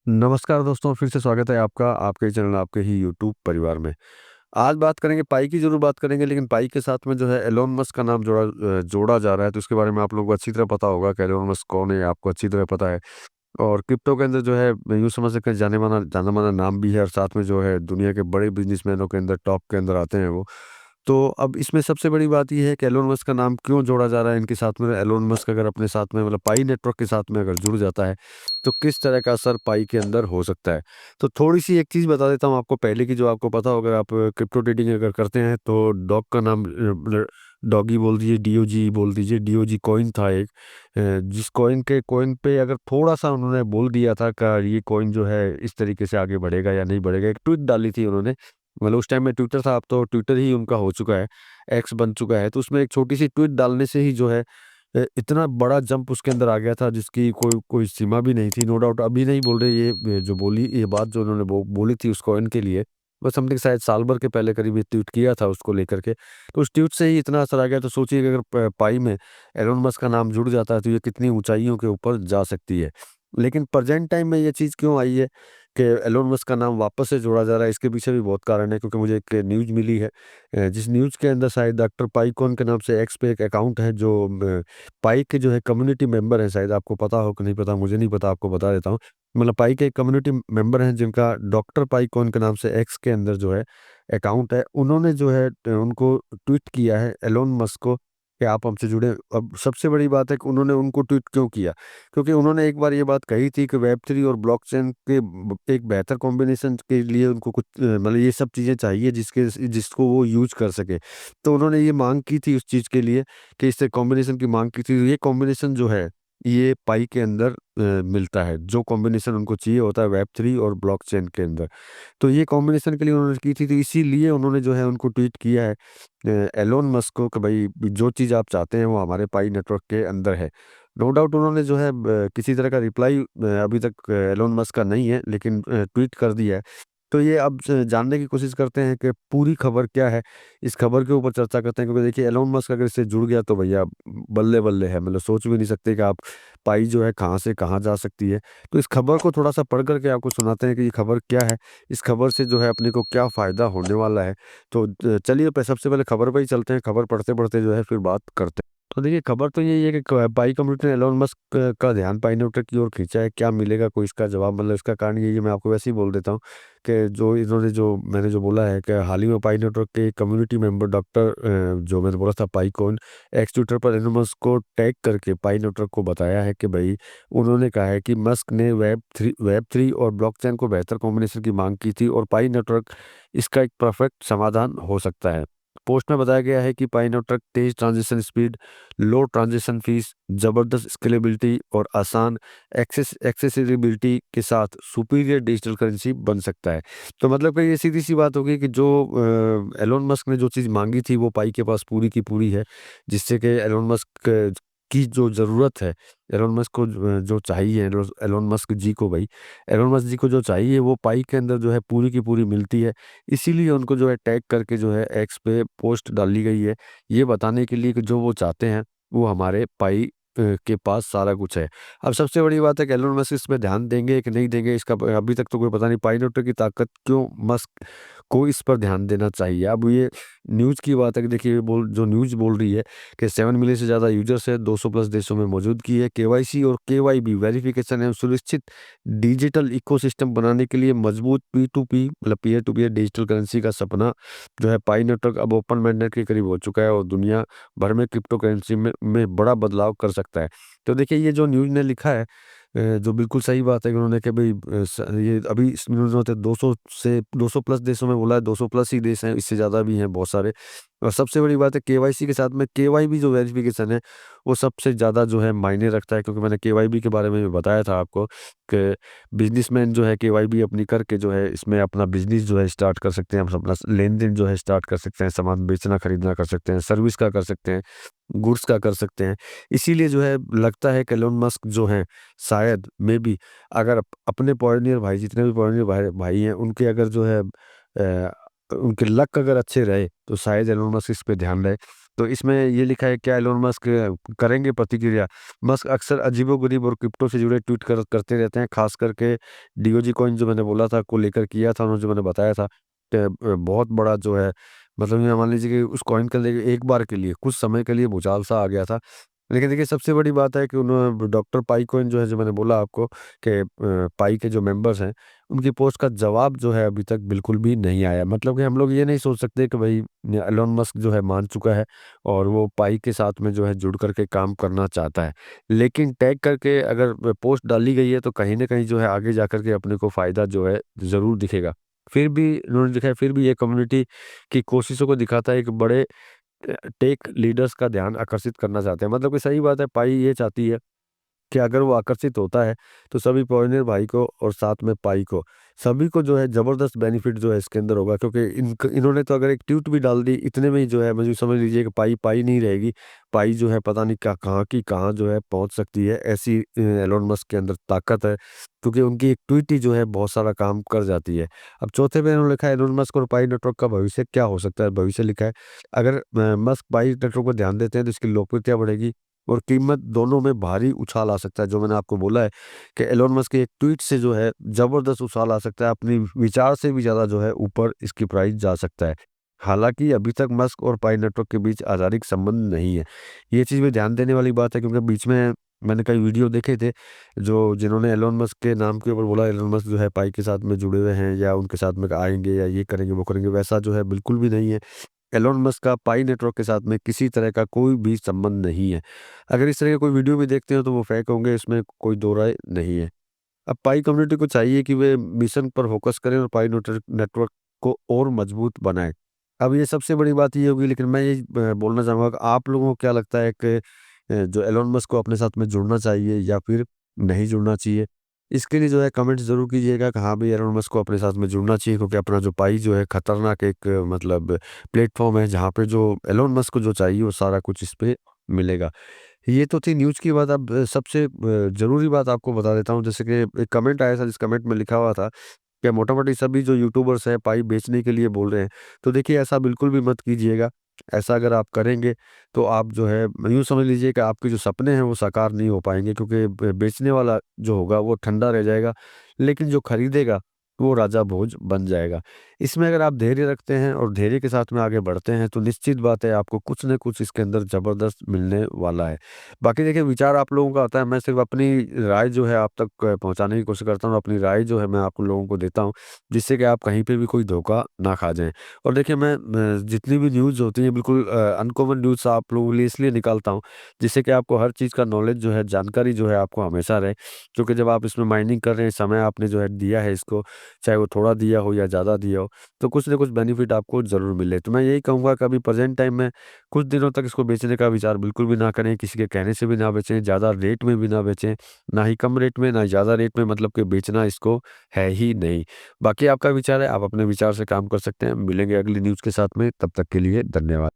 नमस्कार दोस्तों, फिर से स्वागत है आपका आपके चैनल आपके ही यूट्यूब परिवार में। आज बात करेंगे पाई की ज़रूर बात करेंगे, लेकिन पाई के साथ में जो है एलोन मस्क का नाम जोड़ा जा रहा है, तो उसके बारे में आप लोगों को अच्छी तरह पता होगा कि एलोन मस्क कौन है, आपको अच्छी तरह पता है। और क्रिप्टो के अंदर जो है यूँ समझ सकते हैं जाना-माना नाम भी है, और साथ में जो है दुनिया के बड़े बिज़नेसमैनों के अंदर टॉप के अंदर आते हैं वो। तो अब इसमें सबसे बड़ी बात ये है कि एलोन मस्क का नाम क्यों जोड़ा जा रहा है इनके साथ में। एलोन मस्क अगर अपने साथ में मतलब पाई नेटवर्क के साथ में अगर जुड़ जाता है, तो किस तरह का असर पाई के अंदर हो सकता है। तो थोड़ी-सी एक चीज़ बता देता हूँ आपको पहले की, जो आपको पता होगा। आप क्रिप्टो ट्रेडिंग अगर करते हैं तो डॉग का नाम डॉगी बोल दीजिए, डीओजी बोल दीजिए। डीओजी कॉइन था एक, जिस कॉइन पे अगर थोड़ा-सा उन्होंने बोल दिया था कि ये कॉइन जो है इस तरीके से आगे बढ़ेगा या नहीं बढ़ेगा। एक ट्वीट डाली थी उन्होंने, मतलब उस टाइम में ट्विटर था, अब तो ट्विटर ही उनका हो चुका है, एक्स बन चुका है। तो उसमें एक छोटी-सी ट्वीट डालने से ही जो है इतना बड़ा जंप उसके अंदर आ गया था, जिसकी कोई कोई सीमा भी नहीं थी। नो डाउट अभी नहीं बोल रहे ये जो बोली ये बात जो उन्होंने बोली थी उस कॉइन के लिए, वो समथिंग शायद साल भर के पहले करीब ये ट्वीट किया था उसको लेकर के। तो उस ट्वीट से ही इतना असर आ गया, तो सोचिए कि अगर प पाई में एलोन मस्क का नाम जुड़ जाता है, तो ये कितनी ऊँचाइयों के ऊपर जा सकती है। लेकिन प्रेज़ेंट टाइम में ये चीज़ क्यों आई है कि एलोन मस्क का नाम वापस से जोड़ा जा रहा है, इसके पीछे भी बहुत कारण है, क्योंकि मुझे एक न्यूज़ मिली है, जिस न्यूज़ के अंदर शायद डॉक्टर पाइकॉन के नाम से एक्स पे एक अकाउंट है, जो पाई के जो है कम्युनिटी मेंबर हैं, शायद आपको पता हो कि नहीं पता, मुझे नहीं पता, आपको बता देता हूँ। मतलब पाई के एक कम्युनिटी मेंबर हैं जिनका डॉक्टर पाइकॉन के नाम से एक्स के अंदर जो है अकाउंट है। उन्होंने जो है उनको ट्वीट किया है एलोन मस्क को कि आप हमसे जुड़े। अब सबसे बड़ी बात है कि उन्होंने उनको ट्वीट क्यों किया? क्योंकि उन्होंने एक बार ये बात कही थी कि वेब 3 और ब्लॉकचेन के एक बेहतर कॉम्बिनेशन के लिए उनको कुछ मतलब ये सब चीज़ें चाहिए जिसको वो यूज़ कर सके। तो उन्होंने ये माँग की थी उस चीज़ के लिए, कि इससे कॉम्बिनेशन की माँग की थी। ये कॉम्बिनेशन जो है ये पाई के अंदर मिलता है। जो कॉम्बिनेशन उनको चाहिए होता है वेब 3 और ब्लॉकचेन के अंदर। तो ये कॉम्बिनेशन के लिए उन्होंने की थी, तो इसीलिए उन्होंने जो है उनको ट्वीट किया है एलोन मस्क को, कि भाई जो चीज़ आप चाहते हैं वो हमारे पाई नेटवर्क के अंदर है। नो डाउट उन्होंने जो है किसी तरह का रिप्लाई अभी तक एलोन मस्क का नहीं है, लेकिन ट्वीट कर दिया है। तो ये अब जानने की कोशिश करते हैं कि पूरी खबर क्या है, इस खबर के ऊपर चर्चा करते हैं, क्योंकि देखिए एलोन मस्क अगर इससे जुड़ गया तो भैया बल्ले-बल्ले है, मतलब सोच भी नहीं सकते कि आप पाई जो है कहाँ से कहाँ जा सकती है। तो इस खबर को थोड़ा-सा पढ़ कर के आपको सुनाते हैं कि ये खबर क्या है, इस खबर से जो है अपने को क्या फ़ायदा होने वाला है। तो चलिए सबसे पहले खबर पे ही चलते हैं, खबर पढ़ते-पढ़ते जो है फिर बात करते हैं। तो देखिए खबर तो यही है कि पाई कंप्यूटर ने एलोन मस्क का ध्यान पाई नेटवर्क की ओर खींचा है। क्या मिलेगा कोई इसका जवाब, मतलब इसका कारण यही है, मैं आपको वैसे ही बोल देता हूँ कि जो मैंने जो बोला है कि हाल ही में पाई नेटवर्क के कम्युनिटी मेंबर डॉक्टर जो मैंने बोला था पाइकॉन, एक्स ट्विटर पर एलोन मस्क को टैग करके पाई नेटवर्क को बताया है कि भाई उन्होंने कहा है कि मस्क ने वेब 3 और ब्लॉकचेन को बेहतर कॉम्बिनेशन की मांग की थी, और पाई नेटवर्क इसका एक परफेक्ट समाधान हो सकता है। पोस्ट में बताया गया है कि पाई नेटवर्क तेज ट्रांजिशन स्पीड, लो ट्रांजिशन फीस, जबरदस्त स्केलेबिलिटी और आसान एक्सेसिबिलिटी के साथ सुपीरियर डिजिटल करेंसी बन सकता है। तो मतलब कि ये सीधी-सी बात हो गई कि जो एलोन मस्क ने जो चीज़ माँगी थी वो पाई के पास पूरी की पूरी है, जिससे कि एलोन मस्क की जो ज़रूरत है, एलोन मस्क को जो चाहिए, एलोन मस्क जी को भाई, एलोन मस्क जी को जो चाहिए वो पाई के अंदर जो है पूरी की पूरी मिलती है। इसीलिए उनको जो है टैग करके जो है एक्स पे पोस्ट डाली गई है, ये बताने के लिए कि जो वो चाहते हैं वो हमारे पाई के पास सारा कुछ है। अब सबसे बड़ी बात है कि एलोन मस्क इस पे ध्यान देंगे कि नहीं देंगे, इसका अभी तक तो कोई पता नहीं। पाई नेटवर्क की ताकत क्यों मस्क को इस पर ध्यान देना चाहिए। अब ये न्यूज़ की बात है कि देखिए जो न्यूज़ बोल रही है कि 7 मिलियन से ज़्यादा यूज़र्स है, 200 प्लस देशों में मौजूदगी है, केवाईसी और केवाईबी वेरिफिकेशन एवं सुरक्षित डिजिटल इकोसिस्टम बनाने के लिए मजबूत पी2पी मतलब peer to peer digital currency का सपना जो है पाई नेटवर्क अब ओपन mainnet के करीब हो चुका है, और दुनिया भर में क्रिप्टो करेंसी में बड़ा बदलाव कर सकता है। तो देखिए ये जो न्यूज़ ने लिखा है जो बिल्कुल सही बात है कि उन्होंने कि भई ये अभी इस न्यूज़ में होते 200 से 200 प्लस देशों में बोला है, 200 प्लस ही देश हैं, इससे ज़्यादा भी हैं बहुत सारे। और सबसे बड़ी बात है केवाईसी के साथ में केवाईबी जो वेरिफिकेशन है, वो सबसे ज़्यादा जो है मायने रखता है, क्योंकि मैंने केवाईबी के बारे में भी बताया था आपको कि बिज़नेसमैन जो है केवाईबी अपनी करके जो है इसमें अपना बिज़नेस जो है स्टार्ट कर सकते हैं, हम अपना लेन-देन जो है स्टार्ट कर सकते हैं, सामान बेचना-खरीदना कर सकते हैं, सर्विस का कर सकते हैं, गुड्स का कर सकते हैं। इसीलिए जो है लगता है कि एलोन मस्क जो हैं शायद मेबी अगर अपने पॉइनियर भाई जितने भी पॉइनियर भाई भाई हैं उनके अगर जो है उनके लक अगर अच्छे रहे तो शायद एलोन मस्क इस पे ध्यान रहे। तो इसमें ये लिखा है, क्या एलोन मस्क करेंगे प्रतिक्रिया? मस्क अक्सर अजीबो-गरीब और क्रिप्टो से जुड़े ट्वीट करते रहते हैं, खास करके डीओजी कॉइन जो मैंने बोला था को लेकर किया था उन्होंने, जो मैंने बताया था कि बहुत बड़ा जो है, मतलब ये मान लीजिए कि उस कॉइन के लिए एक बार के लिए, कुछ समय के लिए भूचाल सा आ गया था। लेकिन देखिए सबसे बड़ी बात है कि उन्होंने डॉक्टर पाई कॉइन जो है, जो मैंने बोला आपको कि पाई के जो मेंबर्स हैं, उनकी पोस्ट का जवाब जो है अभी तक बिल्कुल भी नहीं आया। मतलब कि हम लोग ये नहीं सोच सकते कि भई एलोन मस्क जो है मान चुका है और वो पाई के साथ में जो है जुड़ कर के काम करना चाहता है। लेकिन टैग करके अगर पोस्ट डाली गई है तो कहीं न कहीं जो है आगे जाकर के अपने को फ़ायदा जो है ज़रूर दिखेगा। फिर भी उन्होंने लिखा है, फिर भी ये कम्युनिटी की कोशिशों को दिखाता है, एक बड़े टेक लीडर्स का ध्यान आकर्षित करना चाहते हैं। मतलब कि सही बात है, पाई ये चाहती है कि अगर वो आकर्षित होता है, तो सभी पॉइनियर भाई को और साथ में पाई को, सभी को जो है ज़बरदस्त बेनिफिट जो है इसके अंदर होगा, क्योंकि इन्होंने तो अगर एक ट्वीट भी डाल दी, इतने में ही जो है मुझे समझ लीजिए कि पाई पाई नहीं रहेगी। पाई जो है पता नहीं क्या कहाँ की कहाँ जो है पहुँच सकती है, ऐसी एलोन मस्क के अंदर ताकत है, क्योंकि उनकी एक ट्वीट ही जो है बहुत सारा काम कर जाती है। अब चौथे पे इन्होंने लिखा है, एलोन मस्क और पाई नेटवर्क का भविष्य क्या हो सकता है? भविष्य लिखा है, अगर मस्क पाई नेटवर्क पर ध्यान देते हैं तो इसकी लोकप्रियता बढ़ेगी और कीमत दोनों में भारी उछाल आ सकता है। जो मैंने आपको बोला है कि एलोन मस्क के एक ट्वीट से जो है ज़बरदस्त उछाल आ सकता है, अपनी विचार से भी ज़्यादा जो है ऊपर इसकी प्राइस जा सकता है। हालाँकि अभी तक मस्क और पाई नेटवर्क के बीच आधारिक संबंध नहीं है। ये चीज़ में ध्यान देने वाली बात है, क्योंकि बीच में मैंने कई वीडियो देखे थे, जो जिन्होंने एलोन मस्क के नाम के ऊपर बोला एलोन मस्क जो है पाई के साथ में जुड़े हुए हैं या उनके साथ में आएँगे या ये करेंगे, वो करेंगे, वैसा जो है बिल्कुल भी नहीं है। एलोन मस्क का पाई नेटवर्क के साथ में किसी तरह का कोई भी संबंध नहीं है। अगर इस तरह के कोई वीडियो भी देखते हो तो वो फेक होंगे, इसमें कोई दो राय नहीं है। अब पाई कम्युनिटी को चाहिए कि वे मिशन पर फोकस करें और पाई नेटवर्क को और मजबूत बनाएँ। अब ये सबसे बड़ी बात ये होगी, लेकिन मैं ये बोलना चाहूँगा कि आप लोगों को क्या लगता है कि जो एलोन मस्क को अपने साथ में जुड़ना चाहिए या फिर नहीं जुड़ना चाहिए? इसके लिए जो है कमेंट ज़रूर कीजिएगा कि हाँ, भई एलोन मस्क को अपने साथ में जुड़ना चाहिए, क्योंकि अपना जो पाई जो है खतरनाक एक मतलब प्लेटफ़ॉर्म है, जहाँ पे जो एलोन मस्क को जो चाहिए वो सारा कुछ इस पे मिलेगा। ये तो थी न्यूज़ की बात। अब सबसे ज़रूरी बात आपको बता देता हूँ, जैसे कि एक कमेंट आया था, जिस कमेंट में लिखा हुआ था कि मोटा-मोटी सभी जो यूट्यूबर्स हैं पाई बेचने के लिए बोल रहे हैं। तो देखिए ऐसा बिल्कुल भी मत कीजिएगा। ऐसा अगर आप करेंगे तो आप जो है यूँ समझ लीजिए कि आपके जो सपने हैं वो साकार नहीं हो पाएँगे, क्योंकि बेचने वाला जो होगा वो ठंडा रह जाएगा, लेकिन जो खरीदेगा वो राजा भोज बन जाएगा। इसमें अगर आप धैर्य रखते हैं और धैर्य के साथ में आगे बढ़ते हैं तो निश्चित बात है आपको कुछ न कुछ इसके अंदर ज़बरदस्त मिलने वाला है। बाकी देखिए विचार आप लोगों का आता है, मैं सिर्फ़ अपनी राय जो है आप तक पहुँचाने की कोशिश करता हूँ, अपनी राय जो है मैं आप लोगों को देता हूँ, जिससे कि आप कहीं पे भी कोई धोखा ना खा जाएँ। और देखिए मैं जितनी भी न्यूज़ होती है बिल्कुल अनकॉमन न्यूज़ आप लोगों के लिए इसलिए निकालता हूँ, जिससे कि आपको हर चीज़ का नॉलेज जो है, जानकारी जो है आपको हमेशा रहे। क्योंकि जब आप इसमें माइनिंग कर रहे हैं, समय आपने जो है दिया है इसको, चाहे वो थोड़ा दिया हो या ज़्यादा दिया हो, तो कुछ न कुछ बेनिफिट आपको ज़रूर मिले। तो मैं यही कहूँगा कि अभी प्रेज़ेंट टाइम में कुछ दिनों तक इसको बेचने का विचार बिल्कुल भी ना करें, किसी के कहने से भी ना बेचें, ज़्यादा रेट में भी ना बेचें, ना ही कम रेट में, ना ही ज़्यादा रेट में, मतलब कि बेचना इसको है ही नहीं। बाकी आपका विचार है, आप अपने विचार से काम कर सकते हैं। मिलेंगे अगली न्यूज़ के साथ में, तब तक के लिए धन्यवाद।